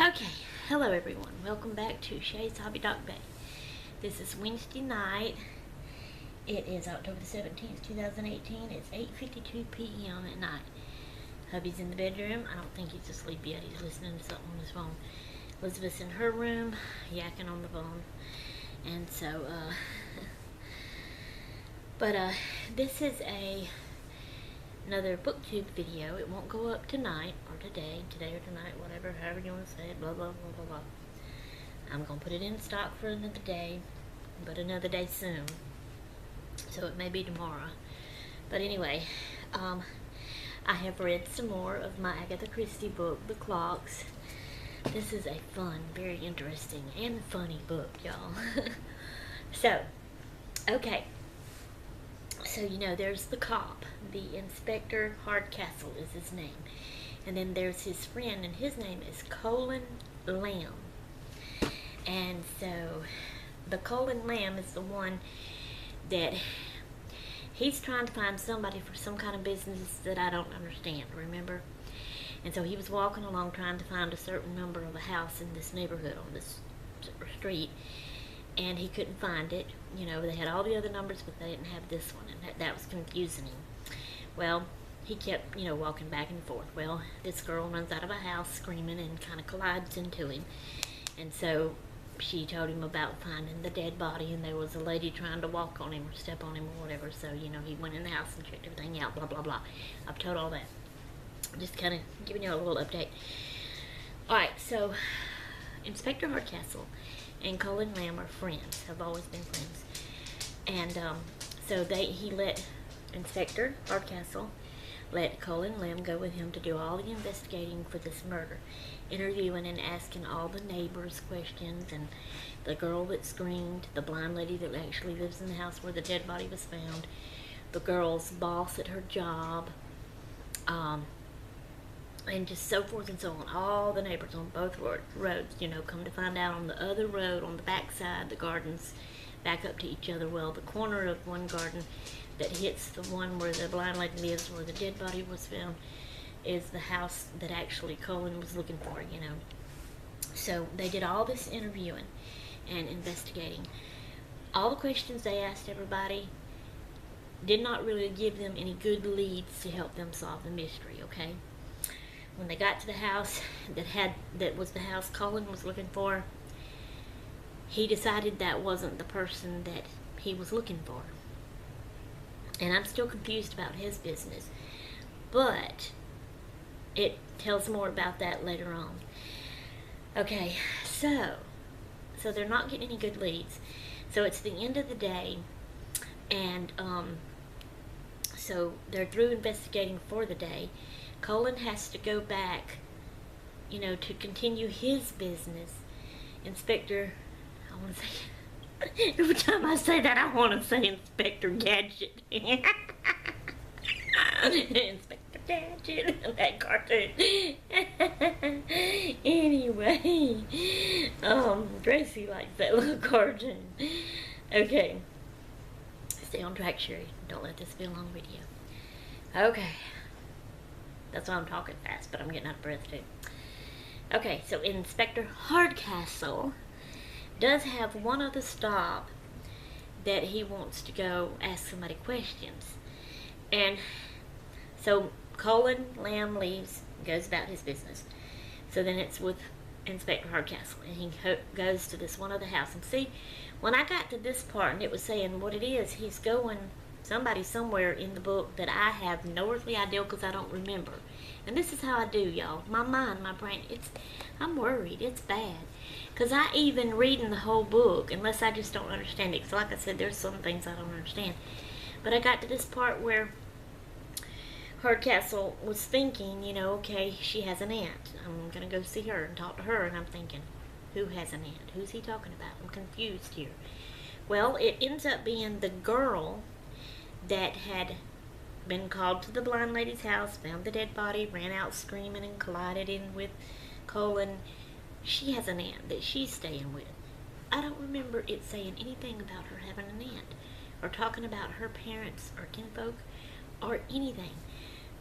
Okay, hello everyone. Welcome back to Shay's Hobby Dog Bay. This is Wednesday night. It is October the 17th, 2018. It's 8:52 p.m. at night. Hubby's in the bedroom. I don't think he's asleep yet. He's listening to something on his phone. Elizabeth's in her room, yakking on the phone. And so, this is another booktube video. It won't go up tonight or today or tonight, whatever, however you want to say it, blah blah blah blah blah. I'm gonna put it in stock for another day, but another day soon, so it may be tomorrow. But anyway, I have read some more of my Agatha Christie book, The Clocks. This is a fun, very interesting and funny book, y'all. So, okay. So, you know, there's the cop, the Inspector Hardcastle is his name. And then there's his friend, and his name is Colin Lamb. And so, the Colin Lamb is the one that he's trying to find somebody for some kind of business that I don't understand, remember? And so he was walking along trying to find a certain number of a house in this neighborhood on this street. And he couldn't find it. You know, they had all the other numbers, but they didn't have this one, and that was confusing him. Well, he kept, you know, walking back and forth. Well, this girl runs out of a house screaming and kind of collides into him. And so she told him about finding the dead body, and there was a lady trying to walk on him or step on him or whatever. So, you know, he went in the house and checked everything out, blah, blah, blah. I've told all that. Just kind of giving you a little update. Alright, so Inspector Hardcastle and Colin Lamb are friends, have always been friends. And so he let Inspector Hardcastle let Colin Lamb go with him to do all the investigating for this murder, interviewing and asking all the neighbors questions, and the girl that screamed, the blind lady that actually lives in the house where the dead body was found, the girl's boss at her job, and just so forth and so on. All the neighbors on both roads, you know, come to find out on the other road, on the back side, the gardens back up to each other. Well, the corner of one garden that hits the one where the blind lady lives, where the dead body was found, is the house that actually Colin was looking for, you know. So they did all this interviewing and investigating. All the questions they asked everybody did not really give them any good leads to help them solve the mystery, okay? When they got to the house that was the house Colin was looking for, he decided that wasn't the person that he was looking for. And I'm still confused about his business, but it tells more about that later on. Okay, so they're not getting any good leads. So it's the end of the day, and so they're through investigating for the day. Colin has to go back, you know, to continue his business. Inspector, I want to say, every time I say that, I want to say Inspector Gadget. Inspector Gadget, that cartoon. Anyway, Gracie likes that little cartoon. Okay, stay on track, Sherry. Don't let this be a long video. Okay. That's why I'm talking fast, but I'm getting out of breath too. Okay, so Inspector Hardcastle does have one other stop that he wants to go ask somebody questions. And so Colin Lamb leaves, goes about his business. So then it's with Inspector Hardcastle, and he goes to this one other house. And see, when I got to this part and it was saying what it is, he's going somebody somewhere in the book that I have no earthly idea because I don't remember. And this is how I do, y'all. My mind, my brain, I'm worried. It's bad. Because I even reading the whole book, unless I just don't understand it. Because like I said, there's some things I don't understand. But I got to this part where Hardcastle was thinking, you know, okay, she has an aunt. I'm going to go see her and talk to her. And I'm thinking, who has an aunt? Who's he talking about? I'm confused here. Well, it ends up being the girl that had been called to the blind lady's house, found the dead body, ran out screaming and collided in with Colin. She has an aunt that she's staying with. I don't remember it saying anything about her having an aunt, or talking about her parents or kinfolk or anything.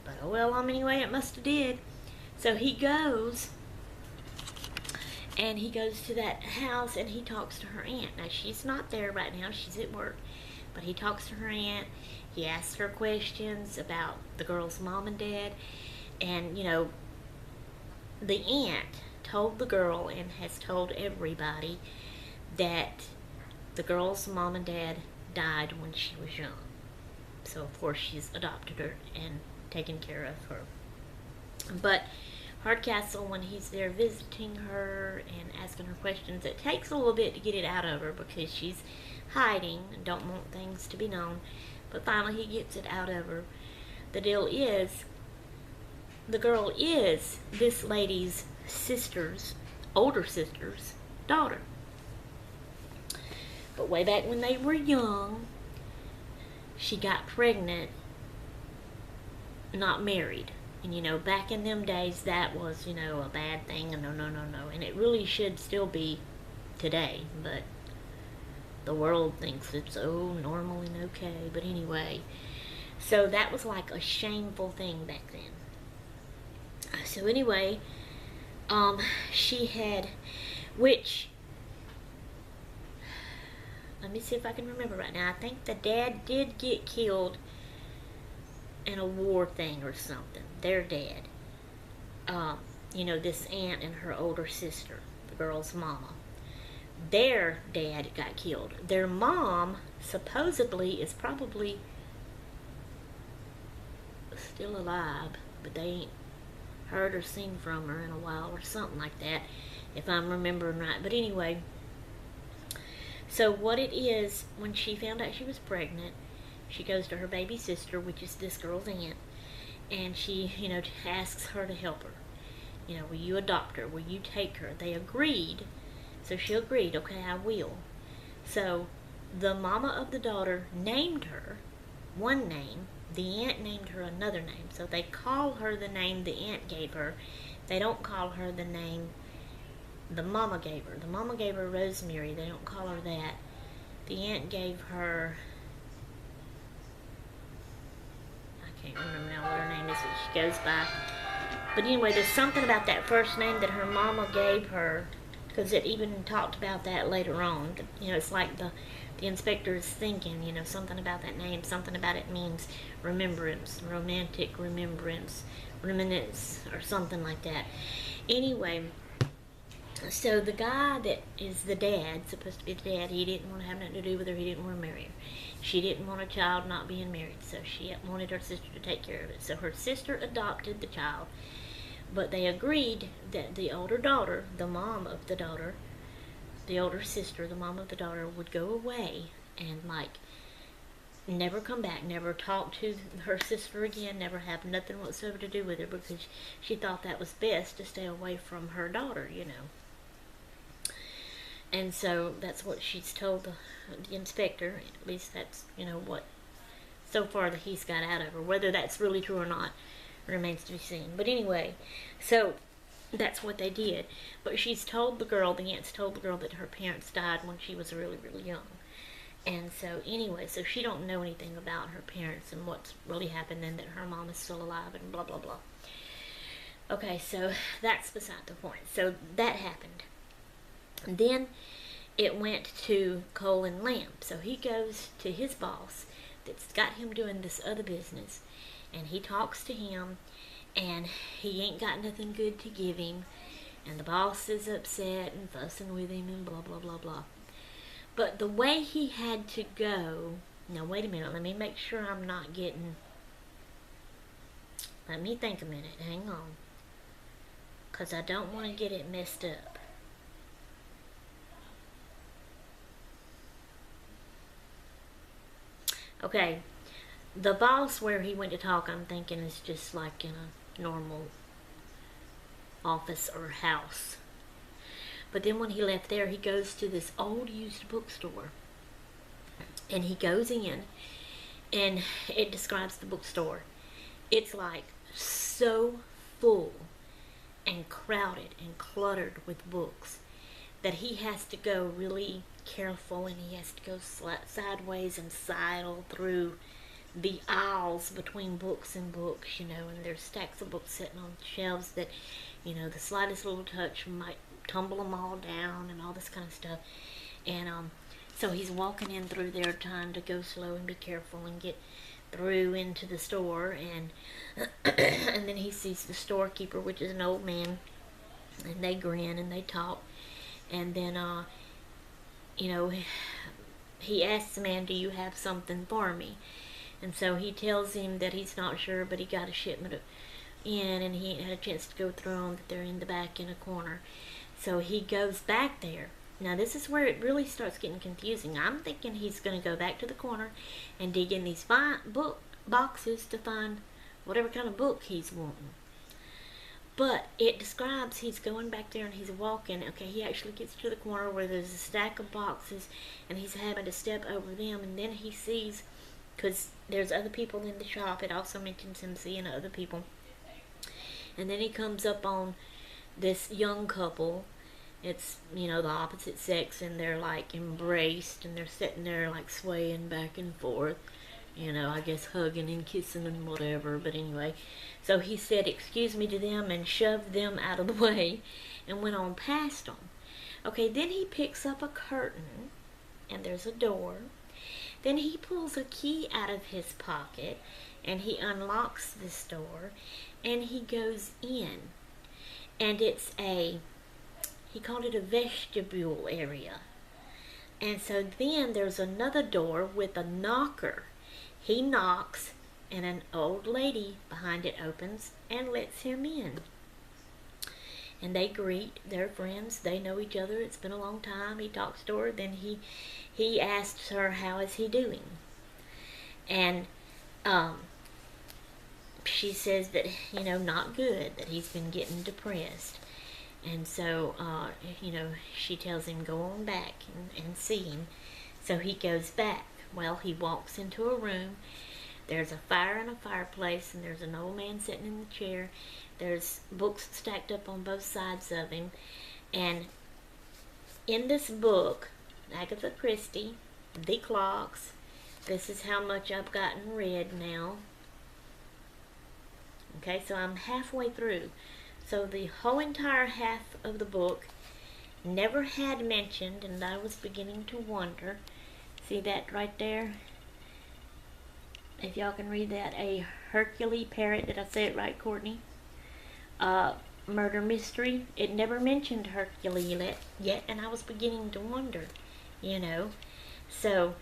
But oh well, anyway, it must have did. So he goes And he goes to that house and he talks to her aunt. Now, she's not there right now, she's at work. But he talks to her aunt. He asks her questions about the girl's mom and dad. And, you know, the aunt told the girl and has told everybody that the girl's mom and dad died when she was young. So, of course, she's adopted her and taken care of her. But Hardcastle, when he's there visiting her and asking her questions, it takes a little bit to get it out of her because she's hiding and don't want things to be known. But finally he gets it out of her. The deal is, the girl is this lady's older sister's daughter. But way back when they were young, she got pregnant, not married. And, you know, back in them days, that was, you know, a bad thing. And no. And it really should still be today. But the world thinks it's so normal and okay. But anyway, so that was like a shameful thing back then. So anyway, she had, which, let me see if I can remember right now. I think the dad did get killed in a war thing or something. Their dad. You know, this aunt and her older sister, the girl's mama. Their dad got killed. Their mom supposedly is probably still alive, but they ain't heard or seen from her in a while or something like that, if I'm remembering right. But anyway, so what it is, when she found out she was pregnant, she goes to her baby sister, which is this girl's aunt, and she, you know, asks her to help her. You know, will you adopt her? Will you take her? They agreed. So she agreed, okay, I will. So the mama of the daughter named her one name. The aunt named her another name. So they call her the name the aunt gave her. They don't call her the name the mama gave her. The mama gave her Rosemary. They don't call her that. The aunt gave her, I can't remember now what her name is that she goes by. But anyway, there's something about that first name that her mama gave her, because it even talked about that later on. You know, it's like the inspector is thinking, you know, something about that name, something about it means remembrance, romantic remembrance, reminiscence, or something like that. Anyway, so the guy that is the dad, supposed to be the dad, he didn't want to have nothing to do with her. He didn't want to marry her. She didn't want a child not being married, so she wanted her sister to take care of it. So her sister adopted the child, but they agreed that the older daughter, the mom of the daughter, the older sister, the mom of the daughter, would go away and, like, never come back, never talk to her sister again, never have nothing whatsoever to do with her, because she thought that was best to stay away from her daughter, you know. And so that's what she's told the inspector. At least that's, you know, what so far that he's got out of her. Whether that's really true or not remains to be seen. But anyway, so that's what they did. But she's told the girl, the aunt's told the girl, that her parents died when she was really, really young. And so anyway, so she don't know anything about her parents and what's really happened, and that her mom is still alive and blah, blah, blah. Okay, so that's beside the point. So that happened. And then it went to Cole and Lamb. So he goes to his boss that's got him doing this other business, and he talks to him, and he ain't got nothing good to give him, and the boss is upset and fussing with him and blah, blah, blah, blah. But the way he had to go, now wait a minute, let me make sure I'm not getting, let me think a minute, hang on, because I don't want to get it messed up. Okay, the boss where he went to talk, I'm thinking, is just like in a normal office or house. But then when he left there, he goes to this old used bookstore. And he goes in, and it describes the bookstore. It's like so full and crowded and cluttered with books that he has to go really careful, and he has to go sideways and sidle through the aisles between books and books, you know, and there's stacks of books sitting on shelves that, you know, the slightest little touch might tumble them all down and all this kind of stuff. And so he's walking in through there trying to go slow and be careful and get through into the store, and and then he sees the storekeeper, which is an old man, and they grin and they talk, and then you know, he asks the man, "Do you have something for me?" And so he tells him that he's not sure, but he got a shipment in, and he ain't had a chance to go through them, that they're in the back in a corner. So he goes back there. Now this is where it really starts getting confusing. I'm thinking he's going to go back to the corner and dig in these book boxes to find whatever kind of book he's wanting. But it describes he's going back there and he's walking. Okay, he actually gets to the corner where there's a stack of boxes and he's having to step over them, and then he sees, because there's other people in the shop, it also mentions him seeing other people. And then he comes up on this young couple. It's, you know, the opposite sex, and they're like embraced, and they're sitting there like swaying back and forth, you know, I guess hugging and kissing and whatever. But anyway, so he said excuse me to them and shoved them out of the way and went on past them. Okay, then he picks up a curtain and there's a door. Then he pulls a key out of his pocket and he unlocks this door and he goes in, and it's he called it a vestibule area. And so then there's another door with a knocker. He knocks, and an old lady behind it opens and lets him in. And they greet, they're friends, they know each other, it's been a long time. He talks to her, then he asks her, how is he doing? And she says that, you know, not good, that he's been getting depressed. And so, you know, she tells him, go on back and see him. So he goes back. Well, he walks into a room. There's a fire in a fireplace, and there's an old man sitting in the chair. There's books stacked up on both sides of him. And in this book, Agatha Christie, The Clocks, this is how much I've gotten read now. Okay, so I'm halfway through. So the whole entire half of the book never had mentioned, and I was beginning to wonder. See that right there? If y'all can read that, a Hercule parrot. Did I say it right, Courtney? Murder mystery. It never mentioned Hercule yet, and I was beginning to wonder, you know. So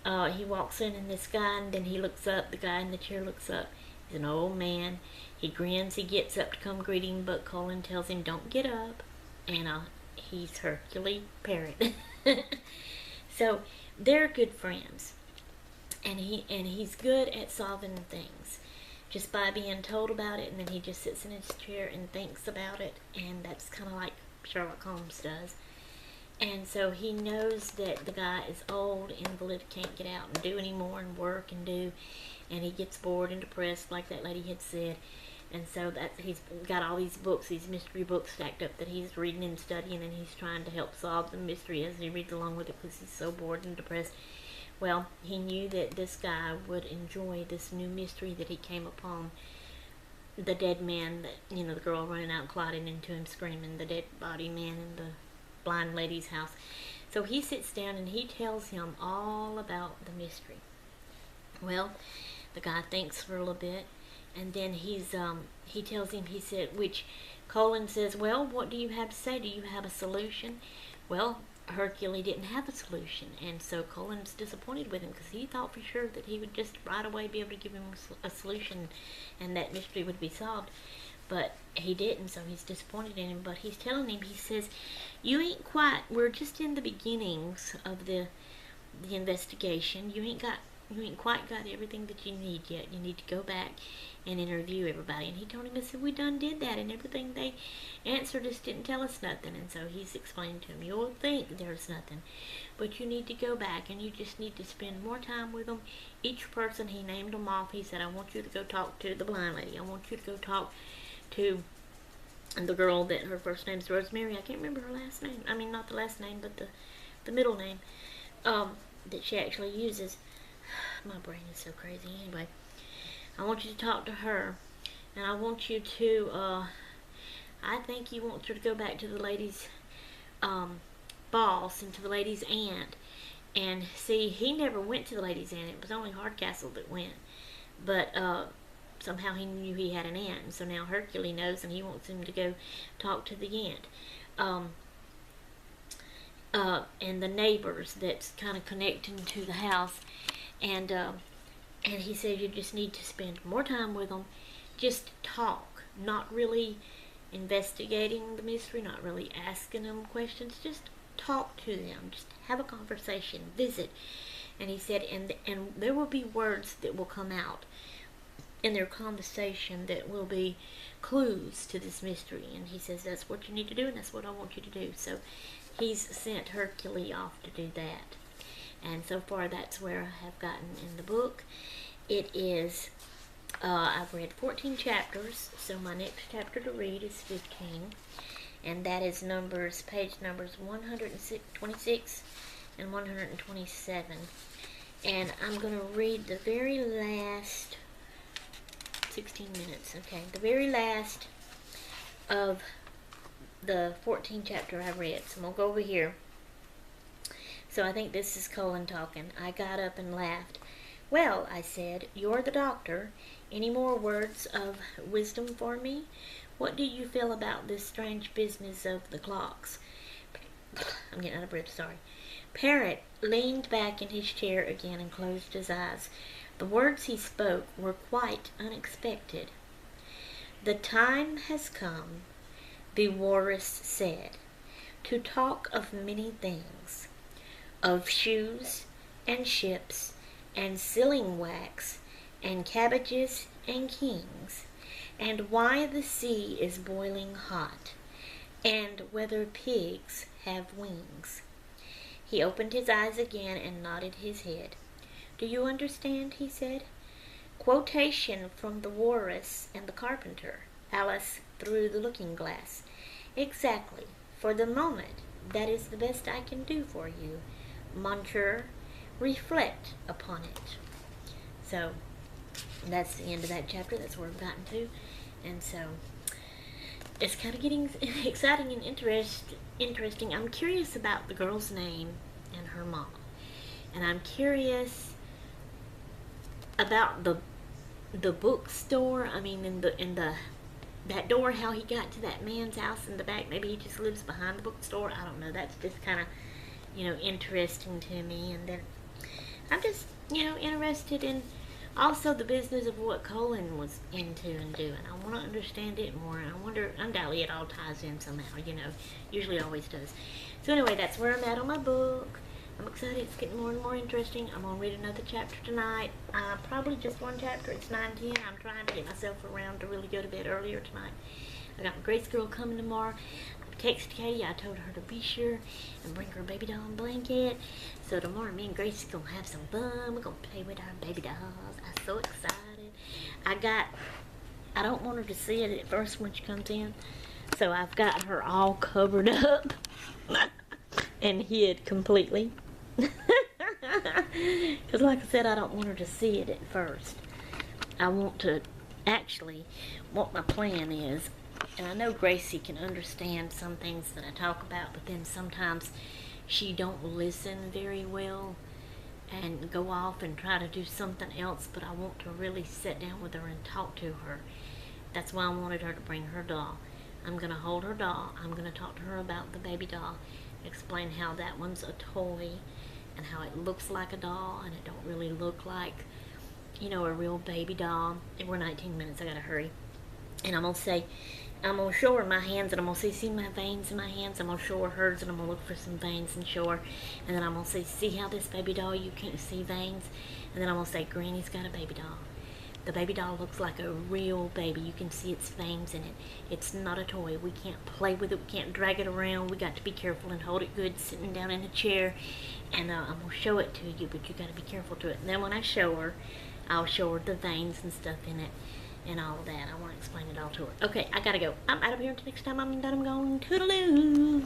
he walks in, and this guy, and then he looks up. The guy in the chair looks up. He's an old man. He grins, he gets up to come greet him, but Colin tells him, don't get up. And he's Hercule Parrot. So they're good friends. And he's good at solving things just by being told about it, and then he just sits in his chair and thinks about it, and that's kind of like Sherlock Holmes does. And so he knows that the guy is old, invalid, can't get out and do anymore and work and do, and he gets bored and depressed like that lady had said. And so he's got all these books, these mystery books stacked up that he's reading and studying, and he's trying to help solve the mystery as he reads along with it because he's so bored and depressed. Well, he knew that this guy would enjoy this new mystery that he came upon. The dead man, that, you know, the girl running out and clotting into him screaming, the dead body man in the blind lady's house. So he sits down and he tells him all about the mystery. Well, the guy thinks for a little bit, and then he tells him, he said, which Colin says, well, what do you have to say? Do you have a solution? Well, Hercule didn't have a solution, and so Colin's disappointed with him because he thought for sure that he would just right away be able to give him a solution and that mystery would be solved. But he didn't, so he's disappointed in him. But he's telling him, he says, you ain't quite, we're just in the beginnings of the investigation. You ain't quite got everything that you need yet. You need to go back and interview everybody. And he told him, he said, we done did that, and everything they answered us didn't tell us nothing. And so he's explained to him, you'll think there's nothing, but you need to go back and you just need to spend more time with them. Each person, he named them off. He said, I want you to go talk to the blind lady. I want you to go talk to the girl that her first name's Rosemary. I can't remember her last name. I mean, not the last name, but the middle name that she actually uses. My brain is so crazy. Anyway, I want you to talk to her, and I want you to, I think you want her to go back to the lady's boss and to the lady's aunt, and see, he never went to the lady's aunt. It was only Hardcastle that went, but somehow he knew he had an aunt, and so now Hercule knows, and he wants him to go talk to the aunt. And the neighbors that's kind of connecting to the house, and he says you just need to spend more time with them, just talk, not really investigating the mystery, not really asking them questions, just talk to them, just have a conversation, visit. And he said, and there will be words that will come out in their conversation that will be clues to this mystery. And he says that's what you need to do, and that's what I want you to do. So he's sent Hercule off to do that. And so far that's where I have gotten in the book. It is, I've read 14 chapters, so my next chapter to read is 15. And that is page numbers 126 and 127. And I'm going to read the very last 16 minutes, okay, the very last of the 14 chapter I read. So I'm going to go over here. So I think this is Colin talking. I got up and laughed. Well, I said, you're the doctor. Any more words of wisdom for me? What do you feel about this strange business of the clocks? I'm getting out of breath, sorry. Parrot leaned back in his chair again and closed his eyes. The words he spoke were quite unexpected. The time has come, the walrus said, to talk of many things, of shoes and ships and sealing wax and cabbages and kings, and why the sea is boiling hot, and whether pigs have wings. He opened his eyes again and nodded his head. Do you understand? He said. Quotation from the walrus and the carpenter. Alice through the looking-glass. Exactly. For the moment, that is the best I can do for you. Monsieur, reflect upon it. So, that's the end of that chapter. That's where I've gotten to. And so, it's kind of getting exciting and interesting. I'm curious about the girl's name and her mom. And I'm curious about the bookstore. I mean, in the that door, how he got to that man's house in the back. Maybe he just lives behind the bookstore. I don't know. That's just kind of, interesting to me. And then I'm just, interested in also the business of what Colin was into and doing. I want to understand it more. I wonder, undoubtedly it all ties in somehow, usually always does. So anyway, that's where I'm at on my book. I'm excited. It's getting more and more interesting. I'm going to read another chapter tonight. Probably just one chapter. It's 9:10. I'm trying to get myself around to really go to bed earlier tonight. I got my Grace girl coming tomorrow. I texted Katie. I told her to be sure and bring her baby doll and blanket. So tomorrow me and Grace are going to have some fun. We're going to play with our baby dolls. I'm so excited. I don't want her to see it at first when she comes in. So I've got her all covered up and hid completely. Because like I said, I don't want her to see it at first. I want to actually, what my plan is, and I know Gracie can understand some things that I talk about, but then sometimes she don't listen very well and go off and try to do something else, but I want to really sit down with her and talk to her. That's why I wanted her to bring her doll. I'm going to hold her doll. I'm going to talk to her about the baby doll, explain how that one's a toy and how it looks like a doll and it don't really look like, a real baby doll. And we're 19 minutes, I gotta hurry. And I'm gonna show her my hands, and I'm gonna see my veins in my hands. I'm gonna show her hers, and I'm gonna look for some veins and show her. And then I'm gonna say, see how this baby doll, you can't see veins? And then I'm gonna say, Granny's got a baby doll. The baby doll looks like a real baby. You can see its veins in it. It's not a toy. We can't play with it. We can't drag it around. We got to be careful and hold it good sitting down in a chair. And I'm going to show it to you, but you got to be careful to it. And then when I show her, I'll show her the veins and stuff in it and all of that. I want to explain it all to her. Okay, I got to go. I'm out of here until next time I'm done. I'm going toodaloo.